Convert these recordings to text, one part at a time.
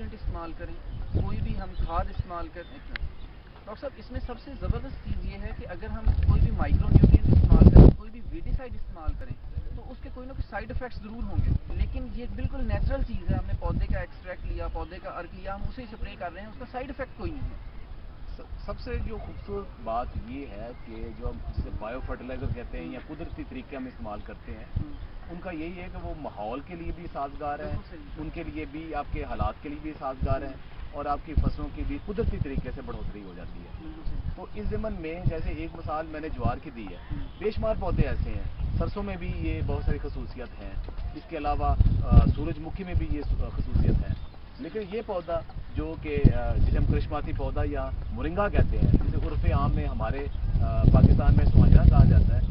Nutrient इस्तेमाल करें, कोई भी हम खाद इस्तेमाल करें। डॉक्टर साहब, इसमें सबसे ज़बरदस्त चीज़ ये है कि अगर हम कोई भी माइक्रो न्यूट्रिएंट इस्तेमाल करें, कोई भी वीडिसाइड इस्तेमाल करें, तो उसके कोई ना कोई साइड इफ़ेक्ट्स ज़रूर होंगे, लेकिन ये बिल्कुल नेचुरल चीज़ है। हमने पौधे का एक्सट्रैक्ट लिया, पौधे का अर्क लिया, हम उसे स्प्रे कर रहे हैं, उसका साइड इफ़ेक्ट कोई नहीं है। सबसे जो खूबसूरत बात ये है कि जो हम जिसे बायो फर्टिलाइज़र कहते हैं या कुदरती तरीके हम इस्तेमाल करते हैं, उनका यही है कि वो माहौल के लिए भी साजगार है, उनके लिए भी, आपके हालात के लिए भी साजगार है, और आपकी फसलों की भी कुदरती तरीके से बढ़ोतरी हो जाती है। तो इस ज़मन में जैसे एक मिसाल मैंने ज्वार की दी है, बेशुमार पौधे ऐसे हैं, सरसों में भी ये बहुत सारी खसूसियत हैं, इसके अलावा सूरजमुखी में भी ये खसूसियत है। लेकिन ये पौधा जो कि जिसे हम करिश्माती पौधा या मोरिंगा कहते हैं, जिसे उर्फ़े आम में हमारे पाकिस्तान में सुहांजना कहा जाता है,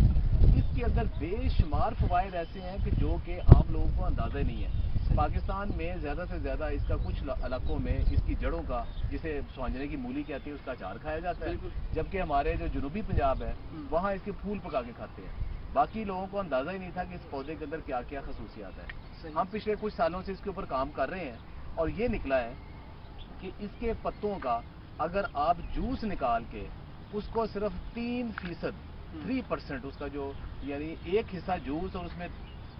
इसके अंदर बेशुमार फ़वाइद ऐसे हैं कि जो कि आम लोगों को अंदाज़ा ही नहीं है। पाकिस्तान में ज़्यादा से ज़्यादा इसका कुछ इलाकों में इसकी जड़ों का, जिसे सुहांजने की मूली कहते हैं, उसका अचार खाया जाता है, जबकि हमारे जो जनूबी पंजाब है वहाँ इसके फूल पका के खाते हैं। बाकी लोगों को अंदाज़ा ही नहीं था कि इस पौधे के अंदर क्या क्या खसूसियात है। हम पिछले कुछ सालों से इसके ऊपर काम कर रहे हैं और ये निकला है कि इसके पत्तों का अगर आप जूस निकाल के उसको सिर्फ 3% उसका जो, यानी एक हिस्सा जूस और उसमें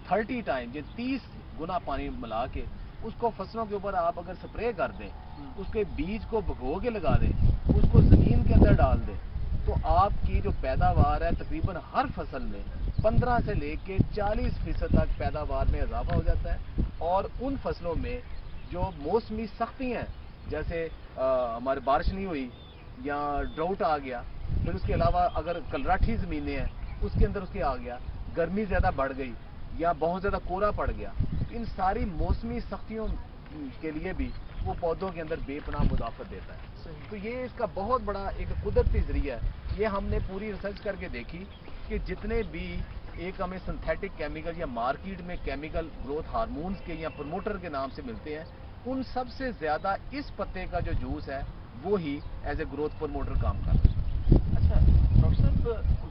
30 टाइम या 30 गुना पानी मिला के उसको फसलों के ऊपर आप अगर स्प्रे कर दें, उसके बीज को भिगो के लगा दें, उसको ज़मीन के अंदर डाल दें, तो आपकी जो पैदावार है तकरीबन हर फसल में 15 से लेके 40% तक पैदावार में इजाफा हो जाता है। और उन फसलों में जो मौसमी सख्ती हैं, जैसे हमारे बारिश नहीं हुई या ड्राउट आ गया, फिर उसके अलावा अगर कलराठी ज़मीनें हैं उसके अंदर उसके आ गया, गर्मी ज़्यादा बढ़ गई या बहुत ज़्यादा कोहरा पड़ गया, इन सारी मौसमी सख्तियों के लिए भी वो पौधों के अंदर बेपनाह मुदाफ़त देता है। तो ये इसका बहुत बड़ा एक कुदरती ज़रिया है। ये हमने पूरी रिसर्च करके देखी कि जितने भी एक हमें सिंथेटिक केमिकल या मार्केट में केमिकल ग्रोथ हार्मोन्स के या प्रमोटर के नाम से मिलते हैं, उन सब से ज़्यादा इस पत्ते का जो जूस है वो ही एज ए ग्रोथ प्रमोटर काम करता है। अच्छा डॉक्टर साहब,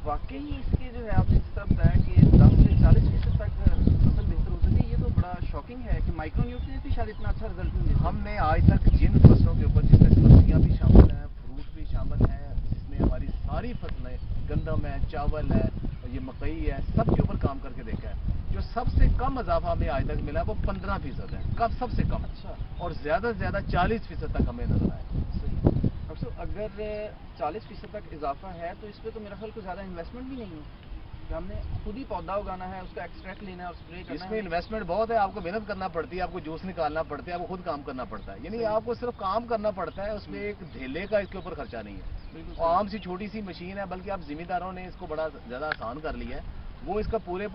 वाकई इसके जो है आपने जिस तरह बताया कि 10 से 40% तक फसल बेहतर हो सकती है, ये तो बड़ा शॉकिंग है कि माइक्रो न्यूट्रिएंट भी शायद इतना अच्छा रिजल्ट नहीं देते। हमने आज तक जिन फसलों के ऊपर, जिसमें सब्जियाँ भी शामिल हैं, फ्रूट भी शामिल हैं, जिसमें हमारी सारी फसलें, गंदम है, चावल है, ये मकई है, सब के ऊपर काम करके देखा है, जो सबसे कम इजाफा हमें आज तक मिला वो 15% है, कब सबसे कम। अच्छा। और ज़्यादा से ज़्यादा 40% तक हमें नजर आया। डॉक्टर साहब, अगर 40% तक इजाफा है तो इस पर तो मेरा ख्याल कोई ज़्यादा इन्वेस्टमेंट भी नहीं है, हमने खुद ही पौधा उगाना है, उसका एक्सट्रैक्ट लेना है और स्प्रे करना है। इसमें इन्वेस्टमेंट बहुत है, आपको मेहनत करना पड़ती है, आपको जूस निकालना पड़ता है, आपको खुद काम करना पड़ता है, यानी आपको सिर्फ काम करना पड़ता है, उसमें एक ढेले का इसके ऊपर खर्चा नहीं है। और आम सी छोटी सी मशीन है, बल्कि आप जिम्मेदारों ने इसको बड़ा ज़्यादा आसान कर लिया है। वो इसका पूरे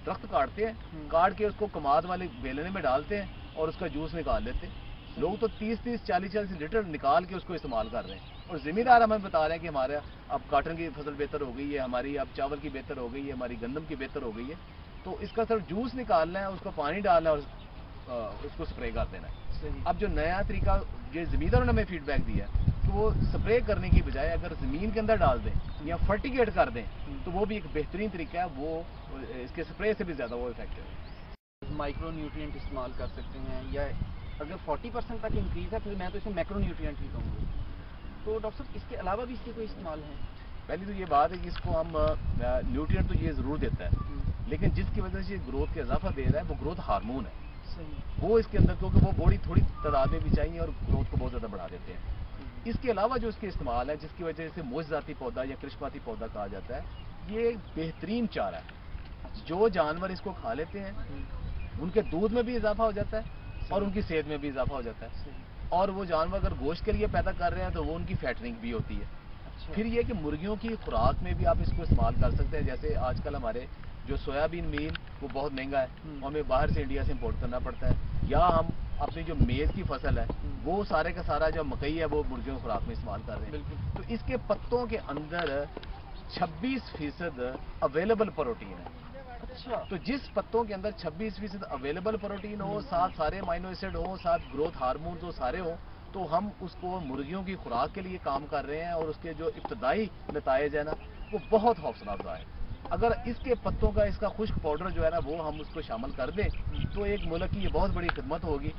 दरख्त काटते हैं, काट के उसको कमाद वाले बेलने में डालते हैं और उसका जूस निकाल लेते हैं। लोग तो 30-30, 40-40 लीटर निकाल के उसको इस्तेमाल कर रहे हैं, और ज़िम्मेदार हमें बता रहे हैं कि हमारे अब कॉटन की फसल बेहतर हो गई है, हमारी अब चावल की बेहतर हो गई है, हमारी गंदम की बेहतर हो गई है, तो इसका सिर्फ जूस निकालना है, उसको पानी डालना है और उसको स्प्रे कर देना है। अब जो नया तरीका जो ज़मींदारों ने हमें फीडबैक दिया है कि वो स्प्रे करने की बजाय अगर ज़मीन के अंदर डाल दें या फर्टिगेट कर दें, तो वो भी एक बेहतरीन तरीका है, वो इसके स्प्रे से भी ज़्यादा वो इफेक्टिव है। माइक्रो न्यूट्रिएंट इस्तेमाल कर सकते हैं, या अगर 40% तक इंक्रीज़ है फिर मैं तो इसे मैक्रो न्यूट्रिएंट ही कहूँगा। तो डॉक्टर साहब, इसके अलावा भी इसके कोई इस्तेमाल हैं? पहली तो ये बात है कि इसको हम न्यूट्रिएंट तो ये ज़रूर देता है, लेकिन जिसकी वजह से ग्रोथ के इजाफा दे रहा है वो ग्रोथ हार्मोन है। सही। वो इसके अंदर, क्योंकि वो बॉडी थोड़ी तादाद में भी चाहिए और ग्रोथ को बहुत ज़्यादा बढ़ा देते हैं। इसके अलावा जो इसके इस्तेमाल है, जिसकी वजह से मोज़जाती पौधा या करिश्माती पौधा कहा जाता है, ये एक बेहतरीन चारा है। जो जानवर इसको खा लेते हैं उनके दूध में भी इजाफा हो जाता है और उनकी सेहत में भी इजाफा हो जाता है। और वो जानवर अगर गोश्त के लिए पैदा कर रहे हैं तो वो उनकी फैटनिंग भी होती है। फिर ये कि मुर्गियों की खुराक में भी आप इसको इस्तेमाल कर सकते हैं। जैसे आजकल हमारे जो सोयाबीन मील वो बहुत महंगा है, हमें बाहर से इंडिया से इंपोर्ट करना पड़ता है, या हम अपनी जो मेज़ की फसल है वो सारे का सारा जो मकई है वो मुर्गियों की खुराक में इस्तेमाल कर रहे हैं। तो इसके पत्तों के अंदर 26% अवेलेबल प्रोटीन है। अच्छा। तो जिस पत्तों के अंदर 26% अवेलेबल प्रोटीन हो, साथ सारे अमीनो एसिड हो, साथ ग्रोथ हार्मोन्स हो, सारे हो, तो हम उसको मुर्गियों की खुराक के लिए काम कर रहे हैं, और उसके जो इब्तदाई नताइज है ना वो बहुत हौसला अफजा है। अगर इसके पत्तों का, इसका खुश्क पाउडर जो है ना वो हम उसको शामिल कर दें तो एक मुल्क की ये बहुत बड़ी खिदमत होगी।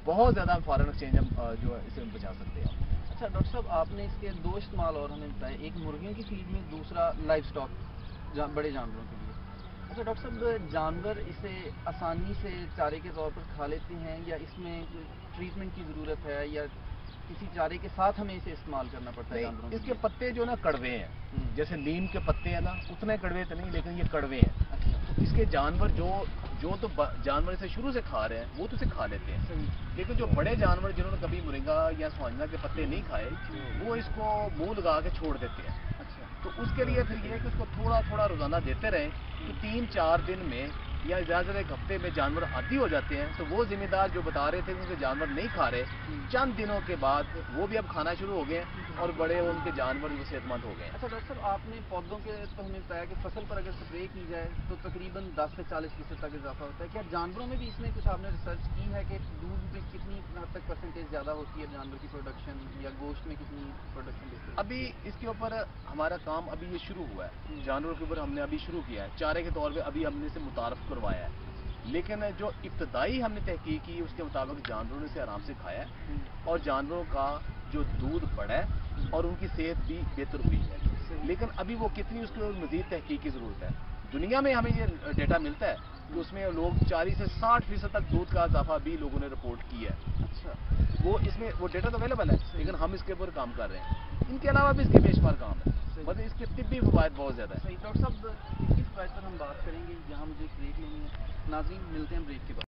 بہت زیادہ فارن ایکسچینج ہم جو ہے اسے ہم بچا سکتے ہیں. اچھا ڈاکٹر صاحب، آپ نے اس کے دو استعمال اور ہمیں بتائے، ایک مرغیوں کی فیڈ میں، دوسرا لائف اسٹاک بڑے جانوروں کے لیے. اچھا ڈاکٹر صاحب، جانور اسے آسانی سے چارے کے طور پر کھا لیتے ہیں یا اس میں ٹریٹمنٹ کی ضرورت ہے یا کسی چارے کے ساتھ ہمیں اسے استعمال کرنا پڑتا ہے جانوروں اس کے پتے جو نا کڑوے ہیں، جیسے نیم کے پتے ہیں نا اتنے کڑوے تو نہیں، لیکن یہ کڑوے ہیں. تو اس کے جانور جو تو جانور اسے شروع سے کھا رہے ہیں وہ تو اسے کھا لیتے ہیں، لیکن جو بڑے جانور جنہوں نے کبھی مرنگا یا سوانجنا کے پتے نہیں کھائے وہ اس کو منہ لگا کے چھوڑ دیتے ہیں. تو اس کے لیے پھر یہ ہے کہ اس کو تھوڑا تھوڑا روزانہ دیتے رہیں کہ 3-4 دن میں یا زیادہ سے ایک ہفتے میں جانور عادی ہو جاتے ہیں. تو وہ ذمہ دار جو بتا رہے تھے کہ ان کے جانور نہیں کھا رہے، چند دنوں کے بعد وہ بھی اب کھانا شروع ہو گئے ہیں اور بڑے ان کے جانور بھی صحت مند ہو گئے ہیں. اچھا ڈاکٹر صاحب، آپ نے پودوں کے تو ہمیں بتایا کہ فصل پر اگر سپرے کی جائے تو تقریباً 10 سے 40% تک اضافہ ہوتا ہے. کیا جانوروں میں بھی اس میں کچھ آپ نے ریسرچ کی ہے کہ دودھ میں کتنی حد تک پرسنٹیج زیادہ ہوتی ہے جانور کی پروڈکشن، یا گوشت میں کتنی پروڈکشن دیتی ہے؟ ابھی اس کے اوپر ہمارا کام ابھی یہ شروع ہوا ہے، جانوروں کے اوپر ہم نے ابھی شروع کیا ہے. چارے کے طور پہ ابھی ہم نے اسے متعارف کروایا ہے، لیکن جو ابتدائی ہم نے تحقیق کی اس کے مطابق جانوروں نے اسے آرام سے کھایا ہے اور جانوروں کا جو دودھ بڑھا ہے اور ان کی صحت بھی بہتر ہوئی ہے. لیکن ابھی وہ کتنی اس کو مزید تحقیق کی ضرورت ہے. دنیا میں ہمیں یہ ڈیٹا ملتا ہے کہ اس میں لوگ 40 سے 60% تک دودھ کا اضافہ بھی لوگوں نے رپورٹ کیا ہے. اچھا، وہ اس میں وہ ڈیٹا تو اویلیبل ہے، لیکن ہم اس کے اوپر کام کر رہے ہیں. ان کے علاوہ بھی اس کے بے شمار کام ہے، مطلب اس کے طبی فوائد بہت زیادہ ہیں. صحیح ڈاکٹر صاحب، طبی فوائد پر ہم بات کریں گے، یہاں مجھے ایک بریک لینی ہے. ناظرین، ملتے ہیں بریک کے بعد.